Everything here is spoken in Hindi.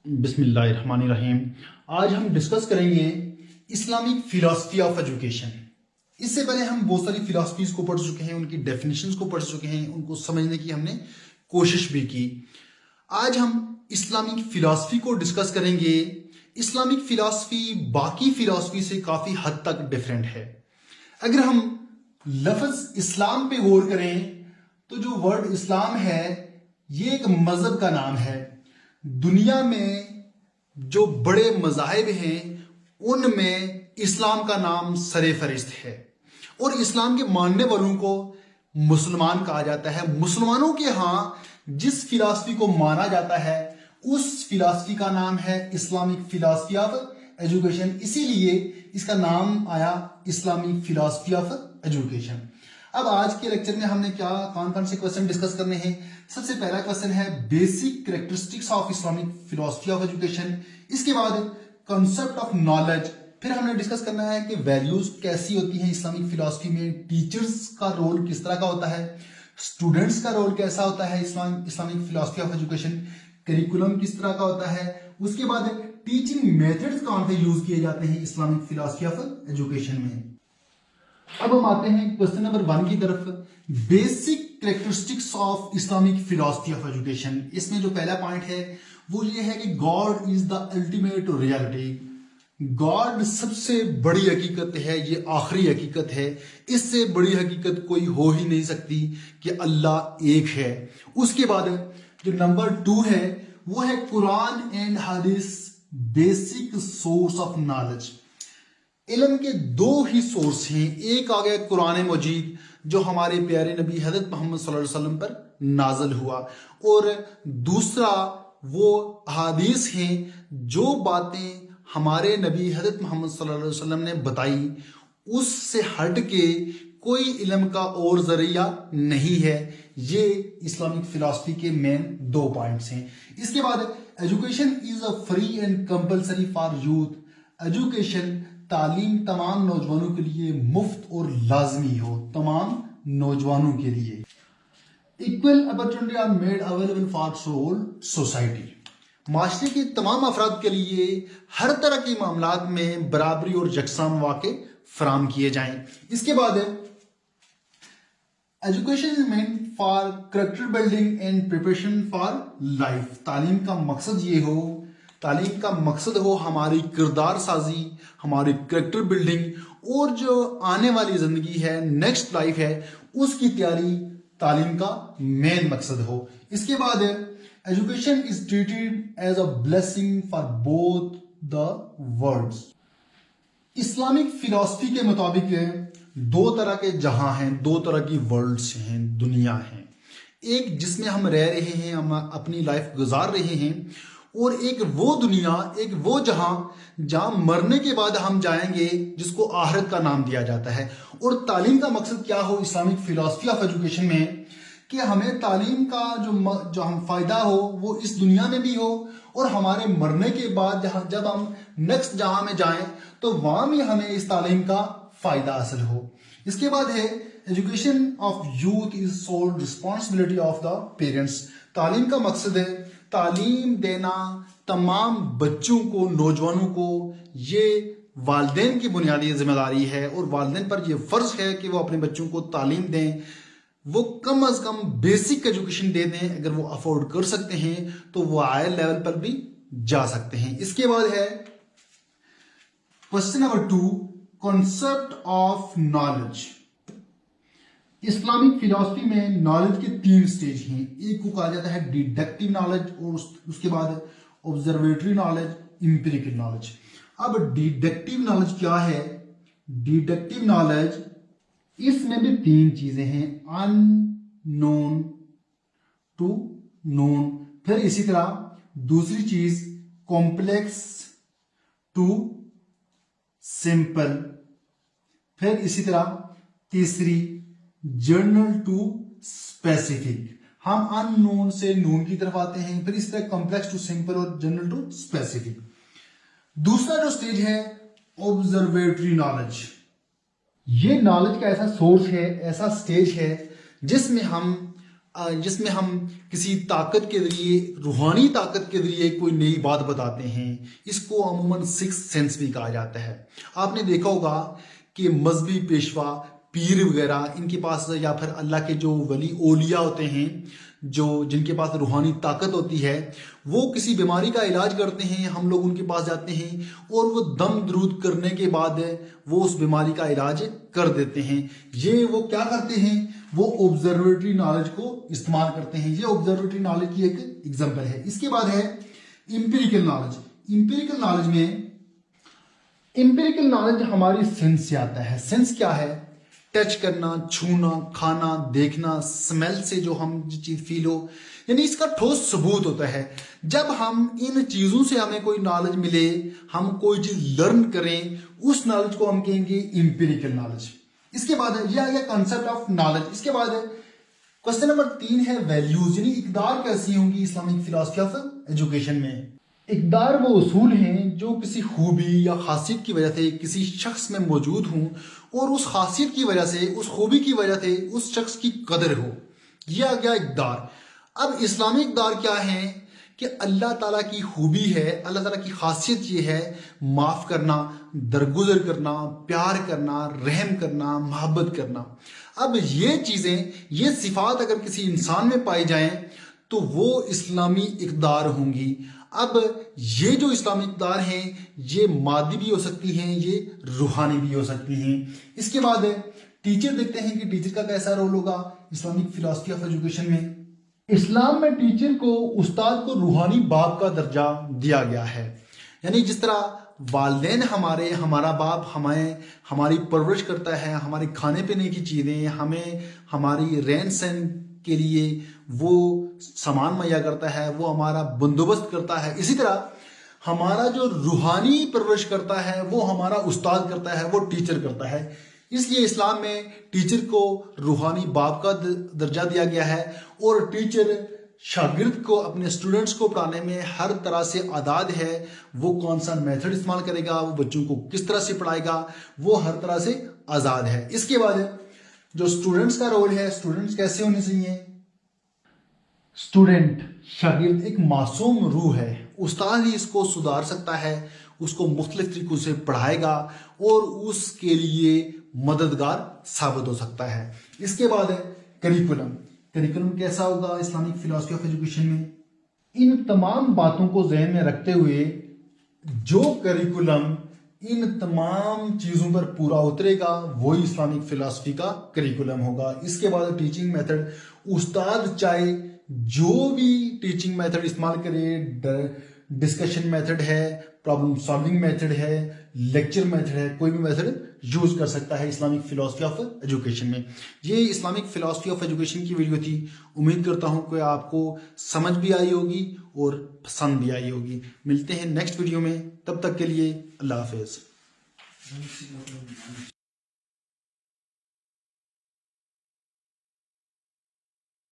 बिस्मिल्लाहिर्रहमानिर्रहीम। आज हम डिस्कस करेंगे इस्लामिक फिलॉसफी ऑफ एजुकेशन। इससे पहले हम बहुत सारी फिलॉसफीज को पढ़ चुके हैं, उनकी डेफिनेशंस को पढ़ चुके हैं, उनको समझने की हमने कोशिश भी की। आज हम इस्लामिक फिलॉसफी को डिस्कस करेंगे। इस्लामिक फिलॉसफी बाकी फिलॉसफी से काफ़ी हद तक डिफरेंट है। अगर हम लफ्ज़ इस्लाम पे गौर करें तो जो वर्ड इस्लाम है ये एक मज़हब का नाम है। दुनिया में जो बड़े मज़ाहिब हैं उनमें इस्लाम का नाम सरे फहरिस्त है और इस्लाम के मानने वालों को मुसलमान कहा जाता है। मुसलमानों के यहाँ जिस फिलॉसफी को माना जाता है उस फिलॉसफी का नाम है इस्लामिक फिलॉसफी ऑफ एजुकेशन, इसीलिए इसका नाम आया इस्लामिक फिलॉसफी ऑफ एजुकेशन। अब आज के लेक्चर में हमने कौन कौन से क्वेश्चन डिस्कस करने हैं। सबसे पहला क्वेश्चन है basic characteristics of Islamic philosophy of education. इसके बाद कॉन्सेप्ट ऑफ नॉलेज, फिर हमने डिस्कस करना है कि वैल्यूज कैसी होती हैं इस्लामिक फिलॉसफी में, टीचर्स का रोल किस तरह का होता है, स्टूडेंट्स का रोल कैसा होता है Islamic philosophy of education, curriculum किस तरह का होता है। उसके बाद टीचिंग मेथड्स कौन से यूज किए जाते हैं इस्लामिक फिलॉसफी ऑफ एजुकेशन में। अब हम आते हैं क्वेश्चन नंबर 1 की तरफ, basic characteristics of Islamic philosophy of education. इसमें जो पहला पॉइंट है वो ये है कि God is the ultimate reality. God सबसे बड़ी हकीकत है, ये आखिरी हकीकत है, इससे बड़ी हकीकत कोई हो ही नहीं सकती कि अल्लाह एक है। उसके बाद जो नंबर 2 है वो है कुरान एंड हदीस बेसिक सोर्स ऑफ नॉलेज। इल्म के 2 ही सोर्स हैं, एक आ गया कुरान मजीद जो हमारे प्यारे नबी हज़रत मोहम्मद सल्लल्लाहु अलैहि वसल्लम पर नाज़िल हुआ, और दूसरा वो हदीस हैं जो बातें हमारे नबी हज़रत मोहम्मद सल्लल्लाहु अलैहि वसल्लम ने बताई उससे हट के कोई इल्म का और जरिया नहीं है। ये इस्लामिक फिलॉसफी के मेन 2 पॉइंट्स हैं। इसके बाद education is a free and compulsory for youth. Education तालीम तमाम नौजवानों के लिए मुफ्त और लाजमी हो, तमाम नौजवानों के लिए। Equal opportunity are made available for whole society. माशरे के तमाम अफराद के लिए हर तरह के मामलात में बराबरी और यकसा मौके फराम किए जाएं। इसके बाद education is meant for character building and preparation for life. तालीम का मकसद हो हमारी किरदार साजी, हमारी कैरेक्टर बिल्डिंग और जो आने वाली जिंदगी है, नेक्स्ट लाइफ है, उसकी तैयारी तालीम का मेन मकसद हो। इसके बाद education is treated as a blessing for both the worlds. Islamic philosophy के मुताबिक 2 तरह के जहां हैं, 2 तरह की वर्ल्ड्स हैं, दुनिया है। एक जिसमें हम रह रहे हैं, हम अपनी लाइफ गुजार रहे हैं, और एक वो दुनिया, एक वो जहां मरने के बाद हम जाएंगे जिसको आखिरत का नाम दिया जाता है। और तालीम का मकसद क्या हो इस्लामिक फिलॉसफी ऑफ एजुकेशन में कि हमें तालीम का जो हम फायदा हो वो इस दुनिया में भी हो और हमारे मरने के बाद जब हम नेक्स्ट जहां में जाएं तो वहां भी हमें इस तालीम का फायदा हासिल हो। इसके बाद है education of youth is sole responsibility of the parents. तालीम का मकसद है तालीम देना तमाम बच्चों को, नौजवानों को, ये वालिदैन की बुनियादी जिम्मेदारी है और वालिदैन पर यह फर्ज है कि वो अपने बच्चों को तालीम दें। वो कम अज कम बेसिक एजुकेशन दे दें। अगर वो अफोर्ड कर सकते हैं तो वो हायर लेवल पर भी जा सकते हैं। इसके बाद है question number 2, concept of knowledge. Islamic philosophy में नॉलेज के 3 स्टेज हैं। एक को कहा जाता है डिडक्टिव नॉलेज और उसके बाद ऑब्जर्वेटरी नॉलेज, इंपिरिकल नॉलेज। अब डिडक्टिव नॉलेज क्या है? डिडक्टिव नॉलेज, इसमें भी 3 चीजें हैं, अननोन टू नोन, फिर इसी तरह दूसरी चीज कॉम्प्लेक्स टू सिंपल, फिर इसी तरह तीसरी जनरल टू स्पेसिफिक। हम अननोन से नोन की तरफ आते हैं, फिर इस तरह कॉम्प्लेक्स टू सिंपल और जनरल टू स्पेसिफिक। दूसरा जो स्टेज है ऑब्जर्वेटरी नॉलेज। ये नॉलेज का ऐसा सोर्स है, ऐसा स्टेज है जिसमें हम जिसमें हम किसी ताकत के जरिए, रूहानी ताकत के जरिए कोई नई बात बताते हैं। इसको अमूमन सिक्स सेंस भी कहा जाता है। आपने देखा होगा कि मजहबी पेशवा, पीर वगैरह, इनके पास या फिर अल्लाह के जो वली ओलिया होते हैं, जो जिनके पास रूहानी ताकत होती है, वो किसी बीमारी का इलाज करते हैं। हम लोग उनके पास जाते हैं और वो दम दरूद करने के बाद वो उस बीमारी का इलाज कर देते हैं। ये वो क्या करते हैं, वो ऑब्जर्वेटरी नॉलेज को इस्तेमाल करते हैं। ये ऑब्जर्वेटरी नॉलेज की एक एग्जांपल है। इसके बाद है इंपेरिकल नॉलेज। इंपेरिकल नॉलेज हमारी सेंस से आता है। सेंस क्या है? टच करना, छूना, खाना, देखना, स्मेल से जो हम चीज फील हो, यानी इसका ठोस सबूत होता है। जब हम इन चीजों से हमें कोई नॉलेज मिले, हम कोई चीज लर्न करें, उस नॉलेज को हम कहेंगे इंपेरिकल नॉलेज। इसके बाद ये आ गया कंसेप्ट ऑफ नॉलेज। इसके बाद क्वेश्चन नंबर 3 है वैल्यूज, यानी इकदार कैसी होंगी इस्लामिक फिलॉसफी ऑफ एजुकेशन में। इकदार वो उसूल हैं जो किसी खूबी या खासियत की वजह से किसी शख्स में मौजूद हों और उस खासियत की वजह से, उस खूबी की वजह से उस शख्स की कदर हो। यह आ गया इकदार। अब इस्लामिक इकदार क्या है कि अल्लाह ताला की खूबी है, अल्लाह ताला की खासियत ये है माफ़ करना, दरगुजर करना, प्यार करना, रहम करना, मोहब्बत करना। अब ये चीज़ें, ये सिफात अगर किसी इंसान में पाई जाएं तो वो इस्लामी इकदार होंगी। अब ये जो इस्लामी इकदार हैं, ये मादी भी हो सकती हैं, ये रूहानी भी हो सकती हैं। इसके बाद टीचर देखते हैं कि टीचर का कैसा रोल होगा इस्लामिक फिलॉसफी ऑफ एजुकेशन में। इस्लाम में टीचर को, उस्ताद को रूहानी बाप का दर्जा दिया गया है। यानी जिस तरह वालिदैन हमारे, हमारा बाप हमारी परवरिश करता है, हमारे खाने पीने की चीज़ें, हमें हमारी रहन सहन के लिए वो सामान मुहैया करता है, वो हमारा बंदोबस्त करता है, इसी तरह हमारा जो रूहानी परवरिश करता है वो हमारा उस्ताद करता है, वो टीचर करता है। इसलिए इस्लाम में टीचर को रूहानी बाप का दर्जा दिया गया है और टीचर शागिर्द को, अपने स्टूडेंट्स को पढ़ाने में हर तरह से आज़ाद है। वो कौन सा मेथड इस्तेमाल करेगा, वो बच्चों को किस तरह से पढ़ाएगा, वो हर तरह से आज़ाद है। इसके बाद जो स्टूडेंट्स का रोल है, स्टूडेंट्स कैसे होने चाहिए? स्टूडेंट, शागिर्द एक मासूम रूह है। उस्ताद ही इसको सुधार सकता है, उसको मुख्तलिफ तरीकों से पढ़ाएगा और उसके लिए मददगार साबित हो सकता है। इसके बाद है करिकुलम। करिकुलम कैसा होगा इस्लामिक फिलॉसफी ऑफ एजुकेशन में? इन तमाम बातों को जहन में रखते हुए जो करिकुलम इन तमाम चीज़ों पर पूरा उतरेगा वही इस्लामिक फिलॉसफी का करिकुलम होगा। इसके बाद टीचिंग मेथड, उस्ताद चाहे जो भी टीचिंग मेथड इस्तेमाल करे, डिस्कशन मेथड है, प्रॉब्लम सॉल्विंग मेथड है, लेक्चर मेथड है, कोई भी मेथड यूज कर सकता है इस्लामिक फिलॉसफी ऑफ एजुकेशन में। ये इस्लामिक फिलॉसफी ऑफ एजुकेशन की वीडियो थी। उम्मीद करता हूँ कि आपको समझ भी आई होगी और पसंद भी आई होगी। मिलते हैं नेक्स्ट वीडियो में, तब तक के लिए अल्लाह हाफिज।